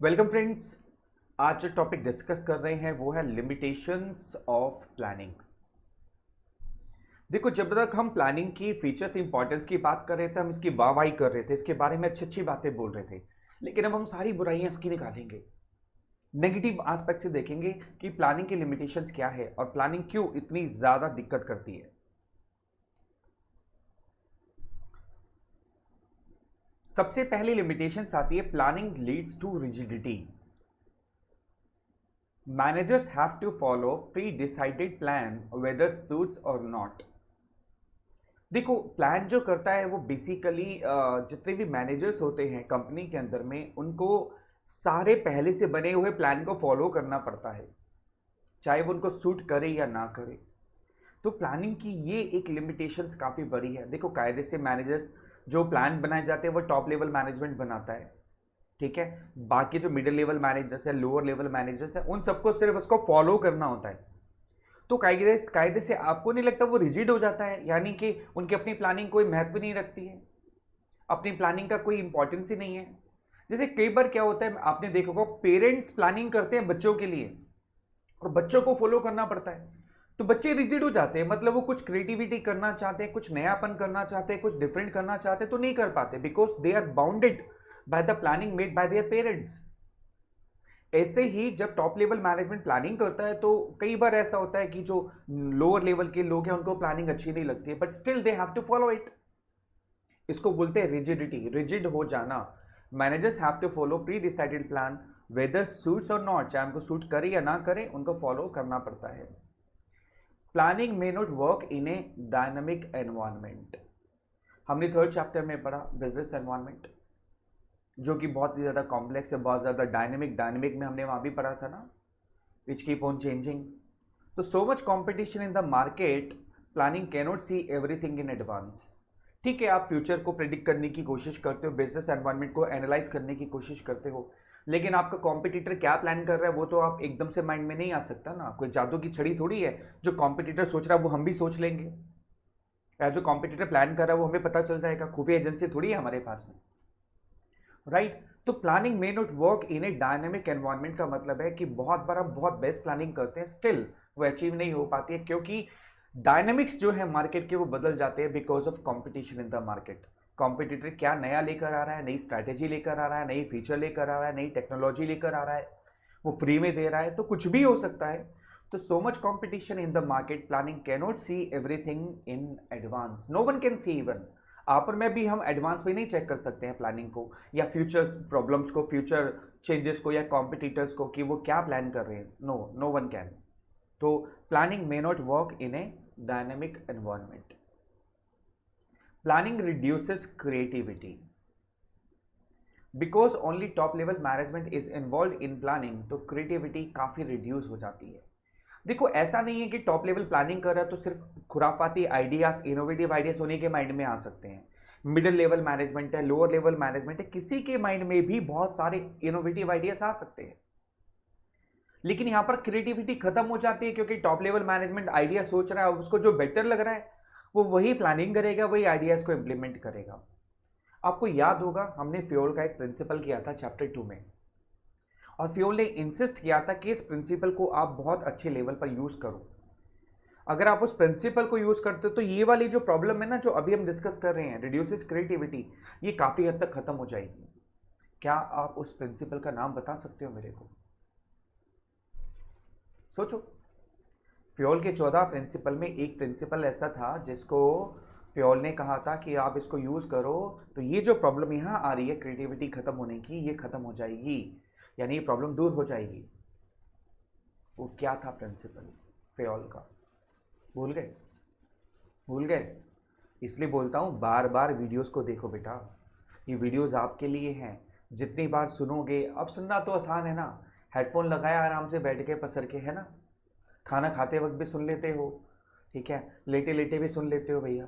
Welcome friends. आज जो topic discuss कर रहे हैं वो है लिमिटेशंस ऑफ प्लानिंग। देखो, जब तक हम प्लानिंग की फीचर्स इंपॉर्टेंस की बात कर रहे थे, हम इसकी वाहवाही कर रहे थे, इसके बारे में अच्छी अच्छी बातें बोल रहे थे। लेकिन अब हम सारी बुराइयां इसकी निकालेंगे, नेगेटिव एस्पेक्ट से देखेंगे कि प्लानिंग की लिमिटेशंस क्या है और प्लानिंग क्यों इतनी ज्यादा दिक्कत करती है। सबसे पहली लिमिटेशंस आती है, planning leads to rigidity. Managers have to follow pre-decided plan whether suits or not। देखो, प्लान जो करता है वो बेसिकली जितने भी मैनेजर्स होते हैं कंपनी के अंदर में, उनको सारे पहले से बने हुए प्लान को फॉलो करना पड़ता है, चाहे वो उनको सूट करे या ना करे। तो प्लानिंग की ये एक लिमिटेशंस काफ़ी बड़ी है। देखो, कायदे से मैनेजर्स जो प्लान बनाए जाते हैं वो टॉप लेवल मैनेजमेंट बनाता है, ठीक है। बाकी जो मिडिल लेवल मैनेजर्स है, लोअर लेवल मैनेजर्स है, उन सबको सिर्फ उसको फॉलो करना होता है। तो कायदे कायदे से आपको नहीं लगता वो रिजिड हो जाता है, यानी कि उनकी अपनी प्लानिंग कोई महत्व नहीं रखती है, अपनी प्लानिंग का कोई इंपॉर्टेंस ही नहीं है। जैसे कई बार क्या होता है, आपने देखा होगा, पेरेंट्स प्लानिंग करते हैं बच्चों के लिए और बच्चों को फॉलो करना पड़ता है, तो बच्चे रिजिड हो जाते हैं। मतलब वो कुछ क्रिएटिविटी करना चाहते हैं, कुछ नयापन करना चाहते हैं, कुछ डिफरेंट करना चाहते हैं, तो नहीं कर पाते, because they are bounded by the planning made by their parents. ऐसे ही जब टॉप लेवल मैनेजमेंट प्लानिंग करता है तो कई बार ऐसा होता है कि जो लोअर लेवल के लोग हैं उनको प्लानिंग अच्छी नहीं लगती है, but still they have to follow it. इसको बोलते हैं रिजिडिटी, रिजिड हो जाना। Managers have to follow pre decided plan whether suits और नॉट, चाहे उनको सूट करे या ना करे, उनको फॉलो करना पड़ता है। Planning may not work in a dynamic environment. हमने थर्ड चैप्टर में पढ़ा बिजनेस एनवायरमेंट, जो कि बहुत ही ज़्यादा कॉम्प्लेक्स है, बहुत ज़्यादा डायनेमिक। डायनेमिक में हमने वहाँ भी पढ़ा था ना, विच कीप ऑन चेंजिंग। तो so much competition in the market, planning cannot see everything in advance. ठीक है, आप फ्यूचर को प्रिडिक्ट करने की कोशिश करते हो, बिजनेस एनवायरनमेंट को एनालाइज करने की कोशिश करते हो, लेकिन आपका कॉम्पिटिटर क्या प्लान कर रहा है वो तो आप एकदम से माइंड में नहीं आ सकता ना। कोई जादू की छड़ी थोड़ी है, जो कॉम्पिटिटर सोच रहा है वो हम भी सोच लेंगे, या जो कॉम्पिटिटर प्लान कर रहा है वो हमें पता चल जाएगा। खुफिया एजेंसी थोड़ी है हमारे पास में, राइट। तो planning may not work in a dynamic environment का मतलब है कि बहुत बार हम बहुत बेस्ट प्लानिंग करते हैं, स्टिल वो अचीव नहीं हो पाती है, क्योंकि डायनेमिक्स जो है मार्केट के वो बदल जाते हैं because of competition in the market. Competitor क्या नया लेकर आ रहा है, नई स्ट्रैटेजी लेकर आ रहा है, नई फीचर लेकर आ रहा है, नई टेक्नोलॉजी लेकर आ रहा है, वो फ्री में दे रहा है, तो कुछ भी हो सकता है। तो so much competition in the market, planning cannot see everything in advance, no one can see even. आप और मैं भी हम एडवांस में नहीं चेक कर सकते हैं प्लानिंग को, या फ्यूचर प्रॉब्लम्स को, फ्यूचर चेंजेस को, या कॉम्पिटिटर्स को कि वो क्या प्लान कर रहे हैं। No, no one can. तो planning may not work in a dynamic environment. Planning reduces creativity because only top level management is involve in planning, तो क्रिएटिविटी काफ़ी रिड्यूस हो जाती है। देखो, ऐसा नहीं है कि टॉप लेवल प्लानिंग कर रहा है तो सिर्फ खुराफाती आइडियाज, इनोवेटिव आइडियाज उन्हीं के माइंड में आ सकते हैं। मिडिल लेवल मैनेजमेंट है, लोअर लेवल मैनेजमेंट है, किसी के माइंड में भी बहुत सारे इनोवेटिव आइडियाज आ सकते हैं, लेकिन यहां पर क्रिएटिविटी खत्म हो जाती है, क्योंकि टॉप लेवल मैनेजमेंट आइडिया सोच रहा है, उसको जो बेटर लग रहा है वो वही प्लानिंग करेगा, वही आइडियाज को इंप्लीमेंट करेगा। आपको याद होगा हमने फ्योल का एक प्रिंसिपल किया था चैप्टर 2 में, और फ्योल ने इंसिस्ट किया था कि इस प्रिंसिपल को आप बहुत अच्छे लेवल पर यूज करो। अगर आप उस प्रिंसिपल को यूज करते हो तो ये वाली जो प्रॉब्लम है ना, जो अभी हम डिस्कस कर रहे हैं, रिड्यूसेस क्रिएटिविटी, ये काफी हद तक खत्म हो जाएगी। क्या आप उस प्रिंसिपल का नाम बता सकते हो मेरे को? सोचो। फ्योल के 14 प्रिंसिपल में एक प्रिंसिपल ऐसा था जिसको फ्योल ने कहा था कि आप इसको यूज करो तो ये जो प्रॉब्लम यहां आ रही है क्रिएटिविटी खत्म होने की, ये खत्म हो जाएगी, यानी ये प्रॉब्लम दूर हो जाएगी। वो क्या था प्रिंसिपल फ्योल का? भूल गए? भूल गए? इसलिए बोलता हूँ बार बार वीडियोस को देखो बेटा, ये वीडियोस आपके लिए हैं। जितनी बार सुनोगे, अब सुनना तो आसान है ना, हेडफोन लगाया आराम से बैठ के पसर के, है ना। खाना खाते वक्त भी सुन लेते हो, ठीक है, लेटे लेटे भी सुन लेते हो भैया,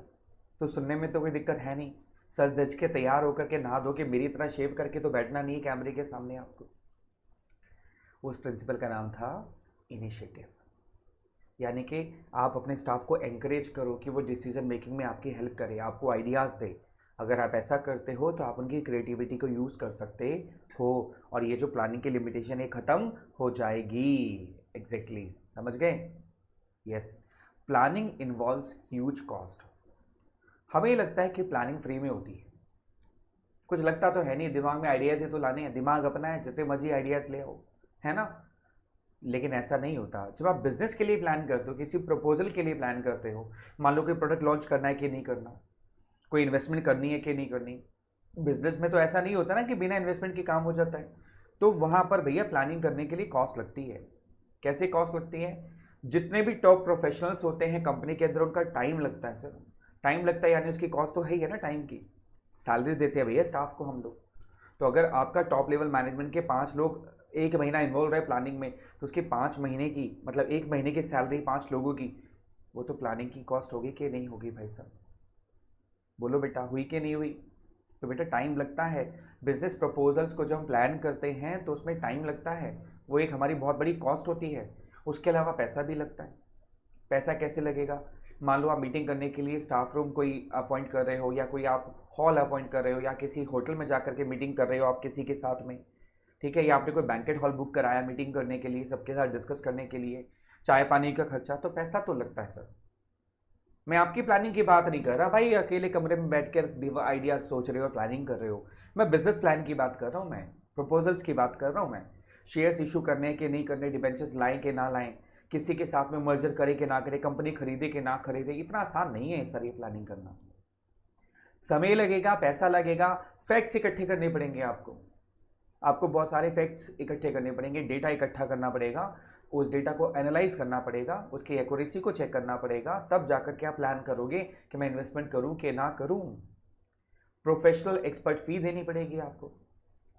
तो सुनने में तो कोई दिक्कत है नहीं। सज धज के तैयार होकर के नहा धो के मेरी तरह शेव करके तो बैठना नहीं है कैमरे के सामने आपको। उस प्रिंसिपल का नाम था इनिशिएटिव, यानी कि आप अपने स्टाफ को एंकरेज करो कि वो डिसीजन मेकिंग में आपकी हेल्प करे, आपको आइडियाज़ दे, अगर आप ऐसा करते हो तो आप उनकी क्रिएटिविटी को यूज़ कर सकते हो और ये जो प्लानिंग की लिमिटेशन है ख़त्म हो जाएगी। एग्जैक्टली समझ गए? Yes. Planning involves huge cost. हमें लगता है कि प्लानिंग फ्री में होती है, कुछ लगता तो है नहीं, दिमाग में आइडियाज़ ही तो लाने हैं, दिमाग अपना है, जितने मर्जी आइडियाज़ ले आओ, है ना। लेकिन ऐसा नहीं होता। जब आप बिजनेस के लिए प्लान करते हो, किसी प्रपोजल के लिए प्लान करते हो, मान लो कोई प्रोडक्ट लॉन्च करना है कि नहीं करना, कोई इन्वेस्टमेंट करनी है कि नहीं करनी, बिजनेस में तो ऐसा नहीं होता ना कि बिना इन्वेस्टमेंट के काम हो जाता है। तो वहाँ पर भैया प्लानिंग करने के लिए कॉस्ट लगती है। कैसे कॉस्ट लगती है? जितने भी टॉप प्रोफेशनल्स होते हैं कंपनी के अंदर, उनका टाइम लगता है सर। टाइम लगता है यानी उसकी कॉस्ट तो है ही है ना, टाइम की। सैलरी देते हैं भैया स्टाफ को हम लोग। तो अगर आपका टॉप लेवल मैनेजमेंट के 5 लोग 1 महीना इन्वॉल्व रहे प्लानिंग में, तो उसके 5 महीने की मतलब 1 महीने की सैलरी 5 लोगों की, वो तो प्लानिंग की कॉस्ट होगी कि नहीं होगी भाई साहब? बोलो बेटा, हुई कि नहीं हुई? तो बेटा टाइम लगता है। बिजनेस प्रपोजल्स को जब हम प्लान करते हैं तो उसमें टाइम लगता है, वो एक हमारी बहुत बड़ी कॉस्ट होती है। उसके अलावा पैसा भी लगता है। पैसा कैसे लगेगा? मान लो आप मीटिंग करने के लिए स्टाफ रूम कोई अपॉइंट कर रहे हो, या कोई आप हॉल अपॉइंट कर रहे हो, या किसी होटल में जाकर के मीटिंग कर रहे हो आप किसी के साथ में, ठीक है, या आपने कोई बैंकेट हॉल बुक कराया मीटिंग करने के लिए, सबके साथ डिस्कस करने के लिए, चाय पानी का खर्चा, तो पैसा तो लगता है सर। मैं आपकी प्लानिंग की बात नहीं कर रहा भाई, अकेले कमरे में बैठकर आइडियाज सोच रहे हो, प्लानिंग कर रहे हो। मैं बिजनेस प्लान की बात कर रहा हूँ, मैं प्रपोजल्स की बात कर रहा हूँ, मैं शेयर्स इशू करने के नहीं करने, डिबेंचर्स लाएं कि ना लाएं, किसी के साथ में मर्जर करे कि ना करे, कंपनी खरीदे कि ना खरीदे, इतना आसान नहीं है सर ये प्लानिंग करना। समय लगेगा, पैसा लगेगा, फैक्ट्स इकट्ठे करने पड़ेंगे आपको। आपको बहुत सारे फैक्ट्स इकट्ठे करने पड़ेंगे, डेटा इकट्ठा करना पड़ेगा, उस डेटा को एनालाइज करना पड़ेगा, उसकी एक्यूरेसी को चेक करना पड़ेगा, तब जाकर के आप प्लान करोगे कि मैं इन्वेस्टमेंट करूं कि ना करूं। प्रोफेशनल एक्सपर्ट फी देनी पड़ेगी आपको।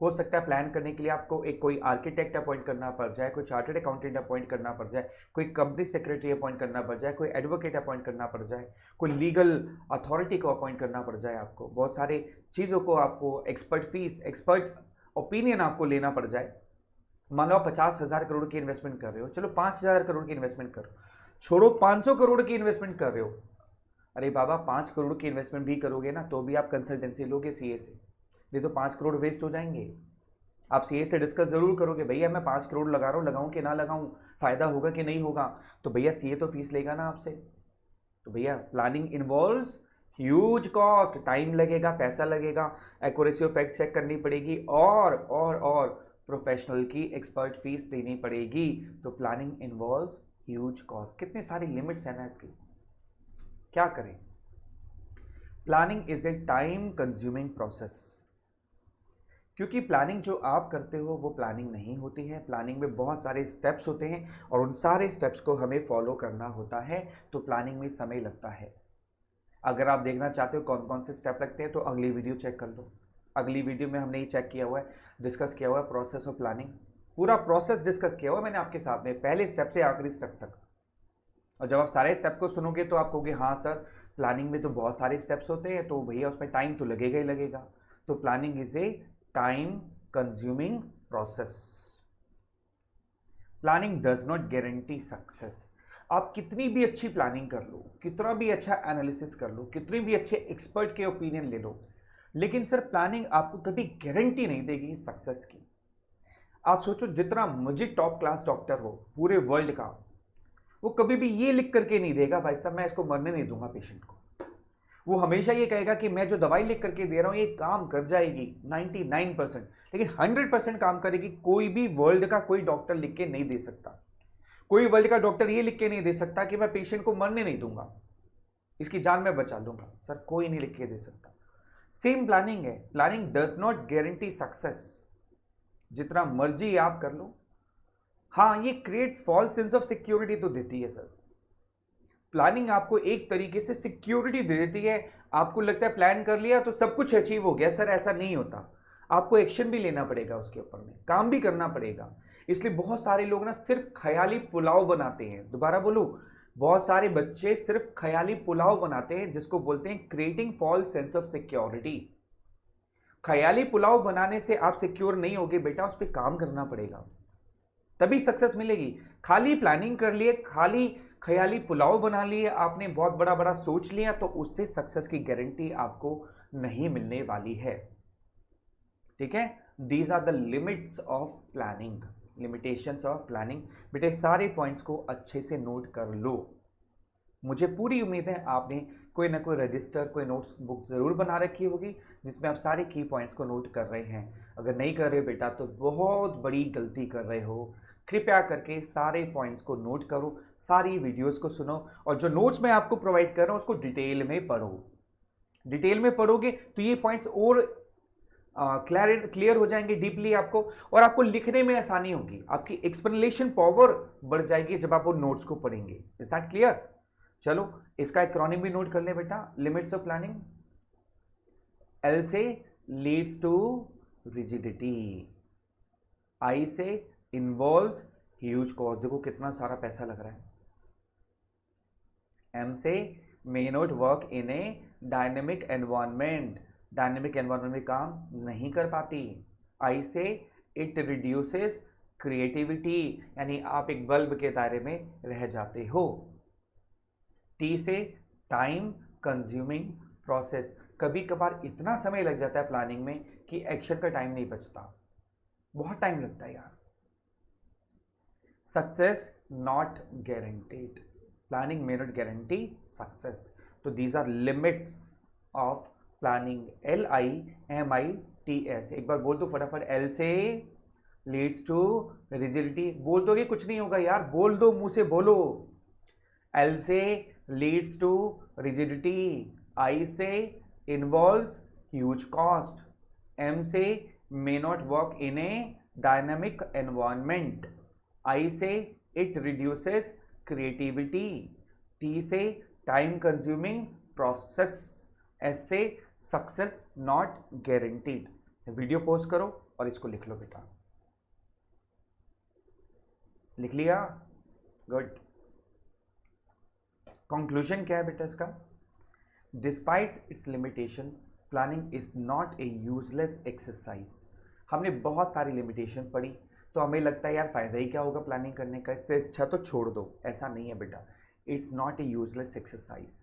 हो सकता है प्लान करने के लिए आपको एक कोई आर्किटेक्ट अपॉइंट करना पड़ जाए, कोई चार्टर्ड अकाउंटेंट अपॉइंट करना पड़ जाए, कोई कंपनी सेक्रेटरी अपॉइंट करना पड़ जाए, कोई एडवोकेट अपॉइंट करना पड़ जाए, कोई लीगल अथॉरिटी को अपॉइंट करना पड़ जाए आपको, बहुत सारे चीज़ों को आपको एक्सपर्ट फीस, एक्सपर्ट ओपिनियन आपको लेना पड़ जाए। मान लो आप 50,000 करोड़ की इन्वेस्टमेंट कर रहे हो, चलो 5,000 करोड़ की इन्वेस्टमेंट करो, छोड़ो 500 करोड़ की इन्वेस्टमेंट कर रहे हो, अरे बाबा 5 करोड़ की इन्वेस्टमेंट भी करोगे ना तो भी आप कंसल्टेंसी लोगे सीए से, नहीं तो 5 करोड़ वेस्ट हो जाएंगे। आप सीए से डिस्कस जरूर करोगे, भैया मैं 5 करोड़ लगा रहा हूँ, लगाऊं कि ना लगाऊं, फायदा होगा कि नहीं होगा, तो भैया सीए तो फीस लेगा ना आपसे। तो भैया planning involves huge cost, time लगेगा, पैसा लगेगा, एक्यूरेसी ऑफ फैक्ट्स चेक करनी पड़ेगी, और प्रोफेशनल की एक्सपर्ट फीस देनी पड़ेगी। तो प्लानिंग इन्वॉल्व्स ह्यूज कॉस्ट। कितनी सारी लिमिट्स है ना इसकी, क्या करें? Planning is a time consuming process, क्योंकि प्लानिंग जो आप करते हो वो प्लानिंग नहीं होती है। प्लानिंग में बहुत सारे स्टेप्स होते हैं और उन सारे स्टेप्स को हमें फॉलो करना होता है, तो प्लानिंग में समय लगता है। अगर आप देखना चाहते हो कौन कौन से स्टेप लगते हैं तो अगली वीडियो चेक कर लो। अगली वीडियो में हमने ये चेक किया हुआ है, डिस्कस किया हुआ है प्रोसेस ऑफ प्लानिंग, पूरा प्रोसेस डिस्कस किया हुआ है मैंने आपके साथ में, पहले स्टेप से आखिरी स्टेप तक। और जब आप सारे स्टेप को सुनोगे तो आप कहोगे हाँ सर प्लानिंग में तो बहुत सारे स्टेप्स होते हैं, तो भैया उसमें टाइम तो लगेगा ही लगेगा। तो planning is a time consuming process. Planning does not guarantee success. आप कितनी भी अच्छी प्लानिंग कर लो, कितना भी अच्छा एनालिसिस कर लो, कितनी भी अच्छे एक्सपर्ट के ओपिनियन ले लो, लेकिन सर प्लानिंग आपको कभी गारंटी नहीं देगी सक्सेस की। आप सोचो जितना मुझे टॉप क्लास डॉक्टर हो पूरे वर्ल्ड का, वो कभी भी ये लिख करके नहीं देगा भाई साहब मैं इसको मरने नहीं दूंगा पेशेंट को। वो हमेशा ये कहेगा कि मैं जो दवाई लिख करके दे रहा हूं ये काम कर जाएगी 99%, लेकिन 100% काम करेगी कोई भी वर्ल्ड का कोई डॉक्टर लिख के नहीं दे सकता। कोई वर्ल्ड का डॉक्टर ये लिख के नहीं दे सकता कि मैं पेशेंट को मरने नहीं दूंगा, इसकी जान मैं बचा लूंगा, सर कोई नहीं लिख के दे सकता। सेम प्लानिंग है, planning does not guarantee success. जितना मर्जी आप कर लो, हाँ ये creates false sense of security तो देती है सर। प्लानिंग आपको एक तरीके से सिक्योरिटी दे देती है, आपको लगता है प्लान कर लिया तो सब कुछ अचीव हो गया, सर ऐसा नहीं होता। आपको एक्शन भी लेना पड़ेगा, उसके ऊपर में काम भी करना पड़ेगा। इसलिए बहुत सारे लोग ना सिर्फ ख्याली पुलाव बनाते हैं, दोबारा बोलूं, बहुत सारे बच्चे सिर्फ ख्याली पुलाव बनाते हैं, जिसको बोलते हैं creating false sense of security. ख्याली पुलाव बनाने से आप सिक्योर नहीं होगे बेटा, उस पर काम करना पड़ेगा तभी सक्सेस मिलेगी। खाली प्लानिंग कर लिए, खाली ख्याली पुलाव बना लिए आपने, बहुत बड़ा बड़ा सोच लिया, तो उससे सक्सेस की गारंटी आपको नहीं मिलने वाली है। ठीक है, these are the limits of planning, limitations of planning. बेटे सारे पॉइंट्स को अच्छे से नोट कर लो। मुझे पूरी उम्मीद है आपने कोई ना कोई रजिस्टर, कोई नोट्स बुक जरूर बना रखी होगी जिसमें आप सारे की पॉइंट्स को नोट कर रहे हैं। अगर नहीं कर रहे बेटा तो बहुत बड़ी गलती कर रहे हो। कृपया करके सारे पॉइंट्स को नोट करो, सारी वीडियोस को सुनो, और जो नोट्स मैं आपको प्रोवाइड कर रहा हूं उसको डिटेल में पढ़ो। डिटेल में पढ़ोगे तो ये पॉइंट्स और क्लियर हो जाएंगे डीपली आपको, और आपको लिखने में आसानी होगी, आपकी एक्सप्लेनेशन पावर बढ़ जाएगी जब आप वो नोट्स को पढ़ेंगे। Is that clear? चलो इसका एक्रोनिम भी नोट कर ले बेटा, लिमिट्स ऑफ प्लानिंग। एल से लीड्स टू रिजिडिटी, आई से इन्वॉल्व्स ह्यूज कॉस्ट, देखो कितना सारा पैसा लग रहा है। एम से may not work in a dynamic environment, dynamic environment में काम नहीं कर पाती। आई से इट रिड्यूसेस क्रिएटिविटी, यानी आप एक बल्ब के दायरे में रह जाते हो। टी से टाइम कंज्यूमिंग प्रोसेस, कभी कभार इतना समय लग जाता है प्लानिंग में कि एक्शन का टाइम नहीं बचता, बहुत टाइम लगता है यार। Success not guaranteed, planning may not guarantee success. तो these are limits of planning. LIMITS, एक बार बोल दो फटाफट। एल से लीड्स टू रिजिडिटी, बोल दोगे कुछ नहीं होगा यार, बोल दो, मुंह से बोलो। एल से लीड्स टू रिजिडिटी, आई से इन्वॉल्व्स ह्यूज कॉस्ट, एम से may not work in a dynamic environment, I से इट रिड्यूसेस क्रिएटिविटी, टी से टाइम कंज्यूमिंग प्रोसेस, एस से success not guaranteed. Video pause करो और इसको लिख लो बेटा। लिख लिया? गुड। कंक्लूजन क्या है बेटा इसका? Despite it's limitation, planning is not a useless exercise. हमने बहुत सारी लिमिटेशंस पढ़ी तो हमें लगता है यार फायदा ही क्या होगा प्लानिंग करने का, इससे अच्छा तो छोड़ दो। ऐसा नहीं है बेटा, it's not a useless exercise,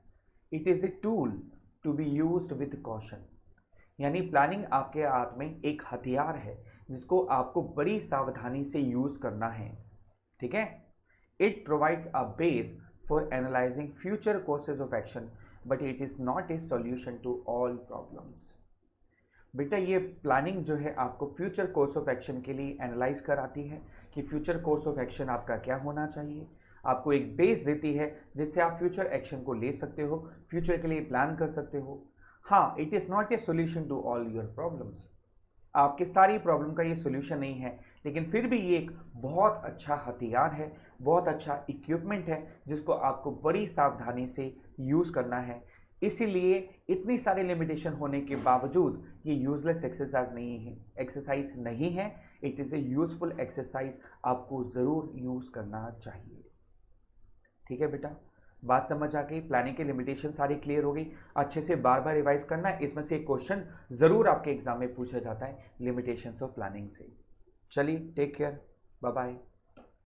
it is a tool to be used with caution. यानी प्लानिंग आपके हाथ में एक हथियार है जिसको आपको बड़ी सावधानी से यूज करना है। ठीक है? It provides a base for analysing future courses of action, but it is not a solution to all problems. बेटा ये प्लानिंग जो है आपको फ्यूचर कोर्स ऑफ एक्शन के लिए एनालाइज कराती है कि फ्यूचर कोर्स ऑफ एक्शन आपका क्या होना चाहिए, आपको एक बेस देती है जिससे आप फ्यूचर एक्शन को ले सकते हो, फ्यूचर के लिए प्लान कर सकते हो। हाँ, it is not a solution to all your problems, आपके सारी प्रॉब्लम का ये सोल्यूशन नहीं है, लेकिन फिर भी ये एक बहुत अच्छा हथियार है, बहुत अच्छा इक्विपमेंट है जिसको आपको बड़ी सावधानी से यूज़ करना है। इसीलिए इतनी सारी लिमिटेशन होने के बावजूद ये यूजलेस एक्सरसाइज नहीं है, it is a useful exercise, आपको ज़रूर यूज़ करना चाहिए। ठीक है बेटा, बात समझ आ गई? प्लानिंग की लिमिटेशन सारी क्लियर हो गई। अच्छे से बार बार रिवाइज करना है, इसमें से एक क्वेश्चन ज़रूर आपके एग्जाम में पूछा जाता है लिमिटेशंस ऑफ प्लानिंग से। चलिए, टेक केयर, बाय बाय।